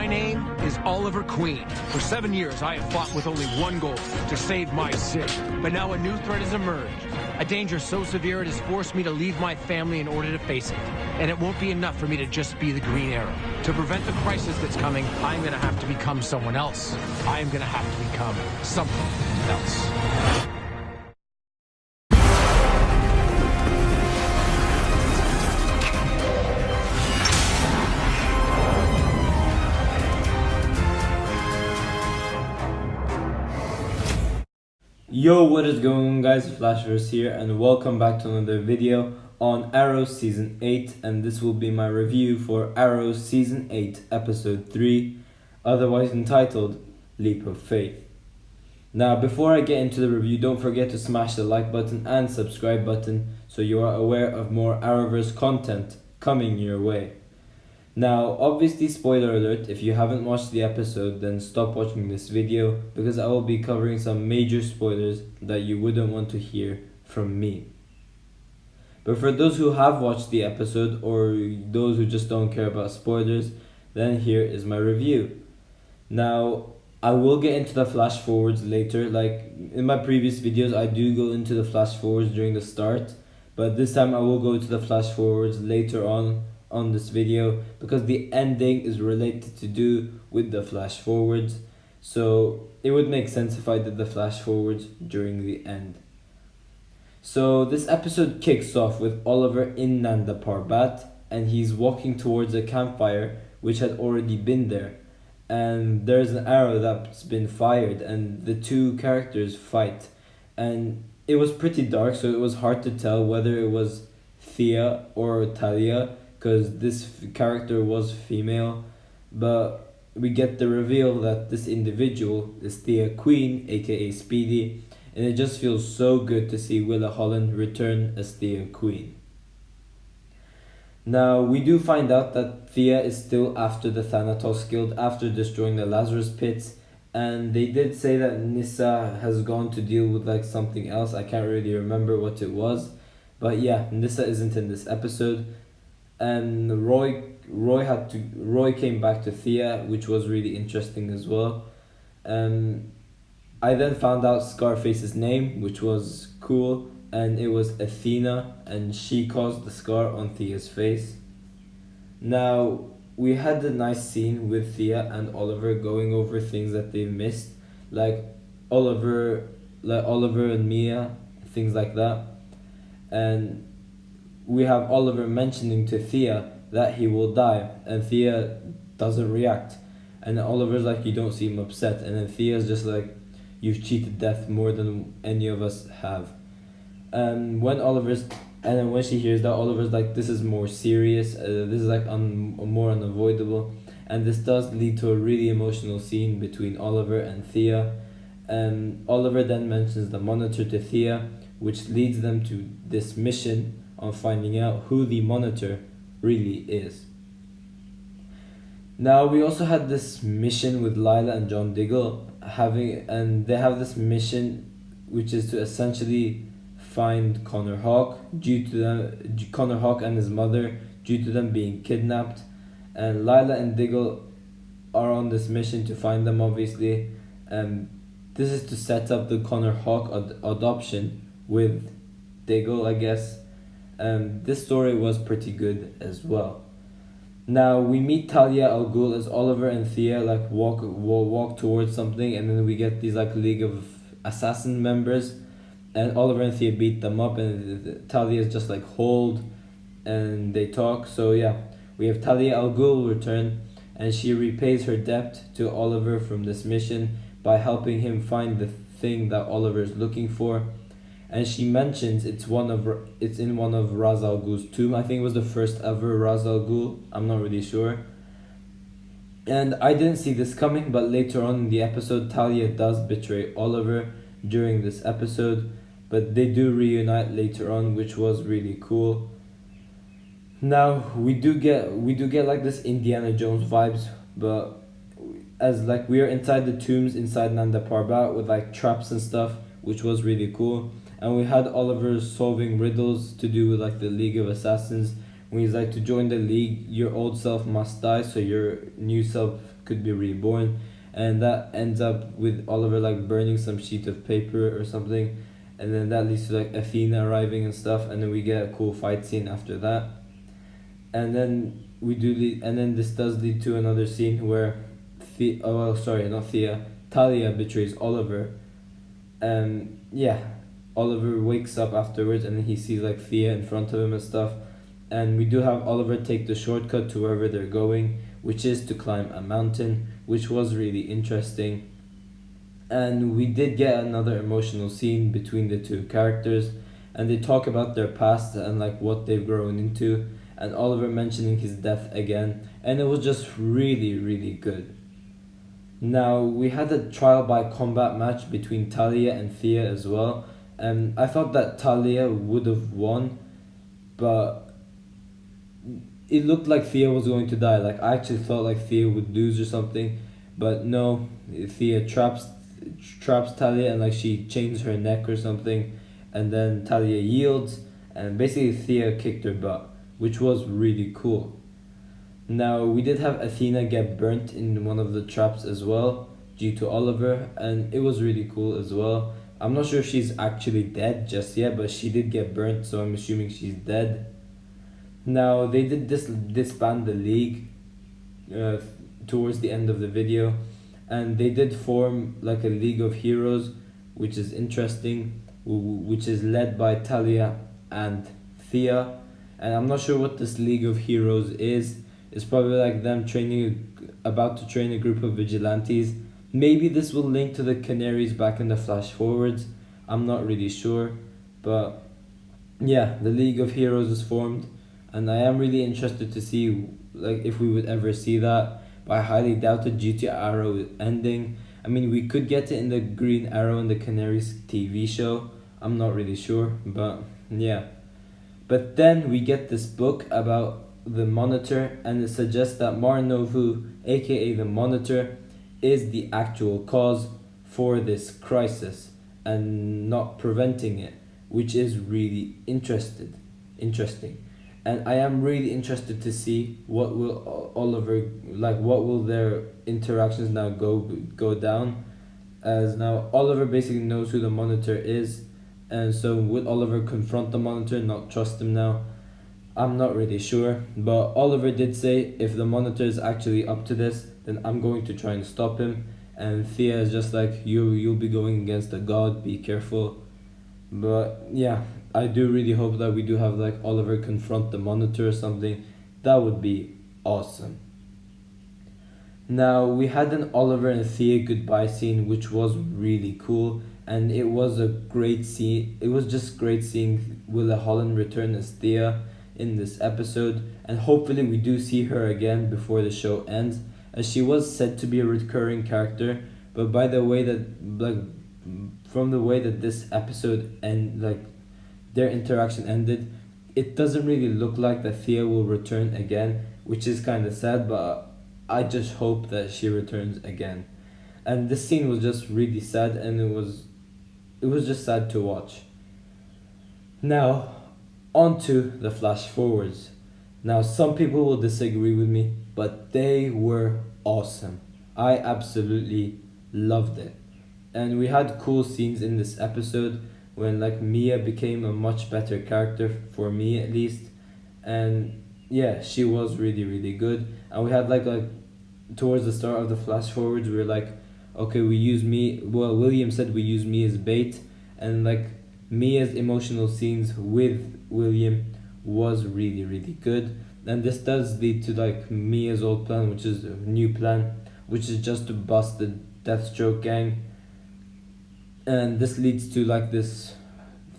My name is Oliver Queen. For 7 years, I have fought with only one goal, to save my city. But now a new threat has emerged. A danger so severe it has forced me to leave my family in order to face it. And it won't be enough for me to just be the Green Arrow. To prevent the crisis that's coming, I'm gonna have to become someone else. I am gonna have to become something else. Yo, what is going on, guys? Flashverse here, and welcome back to another video on Arrow Season 8, and this will be my review for Arrow Season 8 Episode 3, otherwise entitled Leap of Faith. Now, before I get into the review, don't forget to smash the like button and subscribe button so you are aware of more Arrowverse content coming your way. Now, obviously, spoiler alert, if you haven't watched the episode, then stop watching this video because I will be covering some major spoilers that you wouldn't want to hear from me. But for those who have watched the episode or those who just don't care about spoilers, then here is my review. Now, I will get into the flash forwards later. Like in my previous videos, I do go into the flash forwards during the start, but this time I will go to the flash forwards later on this video because the ending is related to do with the flash forwards, so it would make sense if I did the flash forwards during the end. So this episode kicks off with Oliver in Nanda Parbat, and he's walking towards a campfire which had already been there, and there's an arrow that's been fired and the two characters fight, and it was pretty dark, so it was hard to tell whether it was Thea or Talia, because this character was female, but we get the reveal that this individual is Thea Queen, aka Speedy, and it just feels so good to see Willa Holland return as Thea Queen. Now, we do find out that Thea is still after the Thanatos Guild after destroying the Lazarus Pits, and they did say that Nyssa has gone to deal with like something else. I can't really remember what it was, but yeah, Nyssa isn't in this episode. And Roy came back to Thea, which was really interesting as well. I then found out Scarface's name, which was cool, and it was Athena, and she caused the scar on Thea's face. Now, we had a nice scene with Thea and Oliver going over things that they missed, like Oliver and Mia, things like that. And we have Oliver mentioning to Thea that he will die, and Thea doesn't react. And Oliver's like, you don't seem upset. And then Thea's just like, you've cheated death more than any of us have. And then when she hears that, Oliver's like, this is more serious. This is like more unavoidable. And this does lead to a really emotional scene between Oliver and Thea. And Oliver then mentions the monitor to Thea, which leads them to this mission on finding out who the monitor really is. Now, we also had this mission with Lila and John Diggle they have this mission which is to essentially find Connor Hawke and his mother due to them being kidnapped, and Lila and Diggle are on this mission to find them, obviously. This is to set up the Connor Hawke adoption with Diggle, I guess. This story was pretty good as well. Now, we meet Talia al Ghul as Oliver and Thea like walk towards something, and then we get these like League of Assassin members, and Oliver and Thea beat them up, and Talia is just like hold, and they talk. So yeah, we have Talia al Ghul return, and she repays her debt to Oliver from this mission by helping him find the thing that Oliver is looking for. And she mentions it's in one of Ra's al Ghul's tomb. I think it was the first ever Ra's al Ghul. I'm not really sure. And I didn't see this coming, but later on in the episode, Talia does betray Oliver during this episode. But they do reunite later on, which was really cool. Now, we do get like this Indiana Jones vibes, but as like we are inside the tombs inside Nanda Parbat with like traps and stuff, which was really cool. And we had Oliver solving riddles to do with like the League of Assassins. When he's like, to join the League, your old self must die so your new self could be reborn, and that ends up with Oliver like burning some sheet of paper or something, and then that leads to like Athena arriving and stuff, and then we get a cool fight scene after that, and then and then this does lead to another scene where Talia betrays Oliver, and yeah, Oliver wakes up afterwards and then he sees like Thea in front of him and stuff, and we do have Oliver take the shortcut to wherever they're going, which is to climb a mountain, which was really interesting. And we did get another emotional scene between the two characters, and they talk about their past and like what they've grown into, and Oliver mentioning his death again, and it was just really, really good. Now, we had a trial by combat match between Talia and Thea as well, and I thought that Talia would have won, but it looked like Thea was going to die. Like, I actually thought like Thea would lose or something, but no, Thea traps Talia, and like she chains her neck or something, and then Talia yields, and basically Thea kicked her butt, which was really cool. Now, we did have Athena get burnt in one of the traps as well, due to Oliver, and it was really cool as well. I'm not sure if she's actually dead just yet, but she did get burnt, so I'm assuming she's dead. Now, they did disband the league towards the end of the video, and they did form like a League of Heroes, which is interesting, which is led by Talia and Thea, and I'm not sure what this League of Heroes is. It's probably like them about to train a group of vigilantes. Maybe this will link to the Canaries back in the flash forwards. I'm not really sure, but yeah, the League of Heroes is formed, and I am really interested to see like if we would ever see that. But I highly doubt it due to Arrow ending. I mean, we could get it in the Green Arrow and the Canaries TV show. I'm not really sure, but yeah. But then we get this book about the Monitor, and it suggests that Marnovu, aka the Monitor, is the actual cause for this crisis and not preventing it, which is really interesting. And I am really interested to see what will what will their interactions now go down, as now Oliver basically knows who the Monitor is, and so would Oliver confront the Monitor and not trust him now? I'm not really sure, but Oliver did say if the Monitor is actually up to this, then I'm going to try and stop him. And Thea is just like, you'll be going against a god, be careful. But yeah, I do really hope that we do have like Oliver confront the Monitor or something. That would be awesome. Now, we had an Oliver and Thea goodbye scene, which was really cool, and it was a great scene. It was just great seeing Willa Holland return as Thea in this episode, and hopefully we do see her again before the show ends, as she was said to be a recurring character, but by the way that from the way that this episode and their interaction ended, it doesn't really look like that Thea will return again, which is kind of sad, but I just hope that she returns again. And this scene was just really sad, and it was just sad to watch. Now, on to the flash forwards. Now, some people will disagree with me, but they were awesome. I absolutely loved it. And we had cool scenes in this episode when Mia became a much better character, for me at least. And yeah, she was really, really good. And we had towards the start of the flash forwards, we were okay, William said we use me as bait, and Mia's emotional scenes with William was really, really good. And this does lead to Mia's old plan, which is a new plan, which is just to bust the Deathstroke gang. And this leads to this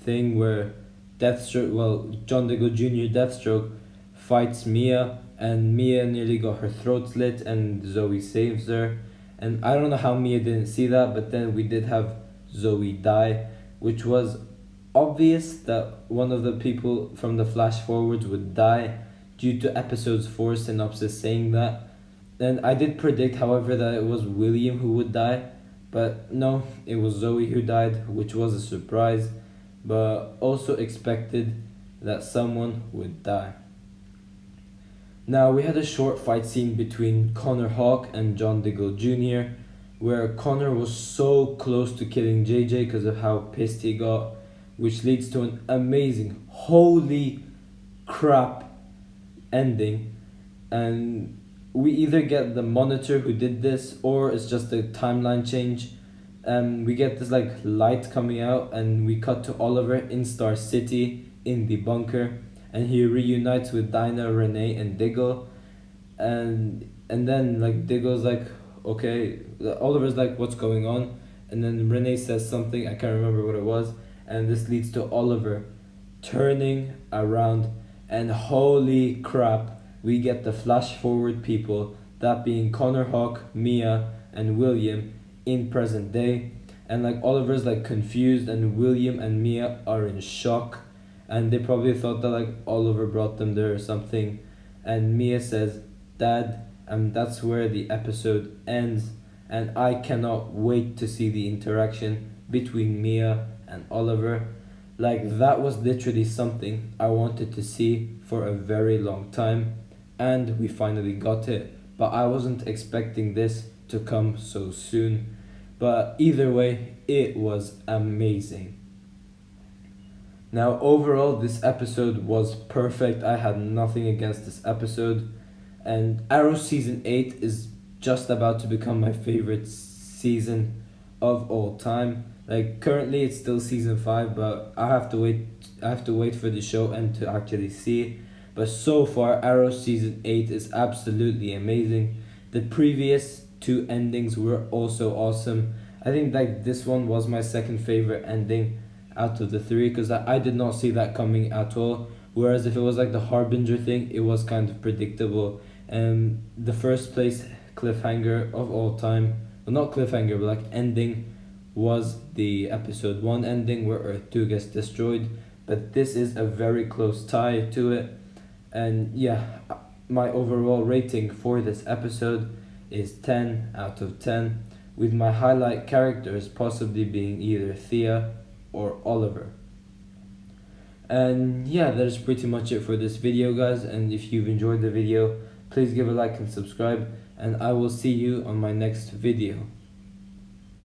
thing where John Diggle Jr. Deathstroke fights Mia, and Mia nearly got her throat slit, and Zoe saves her. And I don't know how Mia didn't see that, but then we did have Zoe die, which was obvious that one of the people from the flash forwards would die due to episode's 4 synopsis saying that. And I did predict, however, that it was William who would die, but no, it was Zoe who died, which was a surprise, but also expected that someone would die. Now, we had a short fight scene between Connor Hawke and John Diggle Jr., where Connor was so close to killing JJ because of how pissed he got, which leads to an amazing, holy crap ending. And we either get the monitor who did this, or it's just a timeline change. We get this like light coming out, and we cut to Oliver in Star City in the bunker, and he reunites with Dinah, Renee, and Diggle, and then like Diggle's like, okay, Oliver's like, what's going on? And then Renee says something, I can't remember what it was, and this leads to Oliver turning around, and holy crap, we get the flash forward people, that being Connor Hawke, Mia, and William in present day. And like Oliver's like confused, and William and Mia are in shock, and they probably thought that like Oliver brought them there or something. And Mia says, Dad, and that's where the episode ends. And I cannot wait to see the interaction between Mia and Oliver. Like, that was literally something I wanted to see for a very long time, and we finally got it. But I wasn't expecting this to come so soon. But either way, it was amazing. Now, overall, this episode was perfect. I had nothing against this episode. And Arrow Season 8 is just about to become my favorite season of all time. Like, currently it's still Season 5, but I have to wait for the show and to actually see it. But so far, Arrow Season 8 is absolutely amazing. The previous two endings were also awesome. I think like this one was my second favorite ending out of the three, because I did not see that coming at all. Whereas if it was like the Harbinger thing, it was kind of predictable. And the first place cliffhanger of all time, well, not cliffhanger, but like ending, was the episode 1 ending where Earth 2 gets destroyed. But this is a very close tie to it. And yeah, my overall rating for this episode is 10 out of 10, with my highlight characters possibly being either Thea or Oliver. And yeah, that is pretty much it for this video, guys. And if you've enjoyed the video, please give a like and subscribe, and I will see you on my next video.